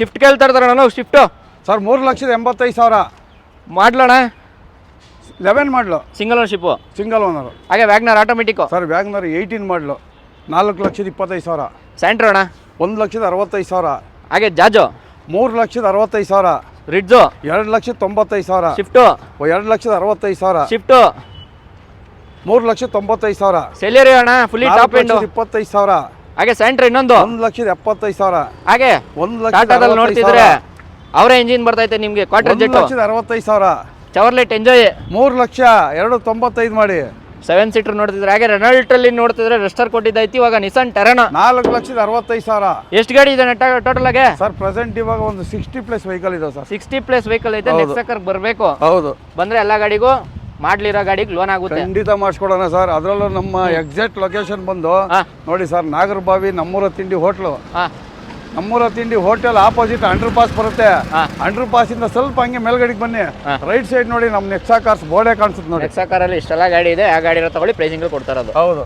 Shift ಕೇಳ್ತಾ ಇರ್ತಾರಣ್ಣ ನಾವು shift sir 3,85,000 ಮಾಡ್ಲಣ್ಣ 11 ಮಾಡಲು ಸಿಂಗಲ್ ಓನರ್ಶಿಪ್ಪು ಸಿಂಗಲ್ ಓನರು. ಹಾಗೆ ವ್ಯಾಗ್ನರ್ ಆಟೋಮೆಟಿಕ್ಕು ಸರ್ ವ್ಯಾಗ್ನರ್ 18 ಮಾಡಲು 4,25,000. ಸ್ಯಾಂಟ್ರೋ ಅಣ್ಣ 1,65,000. ಹಾಗೆ ಜಾಜೋ 3,65,000. ರಿಡ್ಜು 2,95,000. ಶಿಫ್ಟು 2,65,000. ಶಿಫ್ಟು 3,95,000. ಸೆಲೆರಿ ಅಣ್ಣ ಫುಲ್ಲಿ ಟಾಪ್ ಎಂಡು 25,000. ಹಾಗೆ ಸ್ಯಾಂಟ್ರೋ ಇನ್ನೊಂದು 1,75,000. ಹಾಗೆ ಟಾಟಾದಲ್ಲಿ ನೋಡ್ತಿದ್ರೆ ಅವರೇ ಇಂಜಿನ್ ಬರ್ತೈತೆ ನಿಮಗೆ ಕ್ವಾರ್ಟರ್ ಜೆಟ್ 1,65,000. ಚವರ್ಲೆಟ್ ಎಂಜಾಯ್ 3,02,95 ಮಾಡಿ 7 ಸೀಟರ್ ನೋಡ್ತಿದ್ರೆ. ಹಾಗೆ ರೆನಾಲ್ಟಲ್ಲಿ ನೋಡ್ತಿದ್ರೆ ರೆಸ್ಟರ್ ಕೊಟ್ಟಿದ್ದೈತಿ. ಇವಾಗ ನಿಸಾನ್ ಟೆರಾನೋ 4,65,000. ಎಷ್ಟು ಗಾಡಿ ಇದೆ ಟೋಟಲ್ ಆಗಿ ಸರ್ ಪ್ರೆಸೆಂಟ್ ಇವಾಗ ಒಂದು 60+ ವೆಹಿಕಲ್ ಇದೆ ಸರ್. 60+ ವೆಹಿಕಲ್ ಐತೆ. ನೆಕ್ಸಕರ್ ಬರಬೇಕು, ಹೌದು ಬಂದ್ರೆ ಎಲ್ಲ ಗಾಡಿಗೂ ಮಾಡ್ಲಿರೋ ಗಾಡಿಗೆ ಲೋನ್ ಆಗುತ್ತೆ. ಖಂಡಿತ ಮಾಡಿಸ್ಕೊಡೋಣ ಸರ್. ಅದರಲ್ಲೂ ನಮ್ಮ ಎಕ್ಸಾಕ್ಟ್ ಲೊಕೇಶನ್ ಬಂದು ನೋಡಿ ಸರ್, ನಾಗರಬಾವಿ ನಮ್ಮೂರ ತಿಂಡಿ ಹೋಟ್ಲು. ನಮ್ಮೂರ ತಿಂಡಿ ಹೋಟೆಲ್ ಆಪೋಸಿಟ್ ಅಂಡರ್ ಪಾಸ್ ಬರುತ್ತೆ. ಅಂಡರ್ ಪಾಸ್ ಇಂದ ಸ್ವಲ್ಪ ಹಂಗೆ ಮೇಲ್ಗಡೆಗೆ ಬನ್ನಿ, ರೈಟ್ ಸೈಡ್ ನೋಡಿ ನಮ್ಮ ನೆಕ್ಸಾ ಕಾರ್ಸ್ ಬೋರ್ಡೇ ಕಾಣಿಸುತ್ತೆ ನೋಡಿ. ನೆಕ್ಸಾ ಕಾರಲ್ಲಿ ಇಷ್ಟೆಲ್ಲ ಗಾಡಿ ಇದೆ. ಆ ಗಾಡಿ ತಗೊಳ್ಳಿ, ಪ್ರೈಸಿಂಗ್ ಕೊಡ್ತಾ ಇರೋದು. ಹೌದು.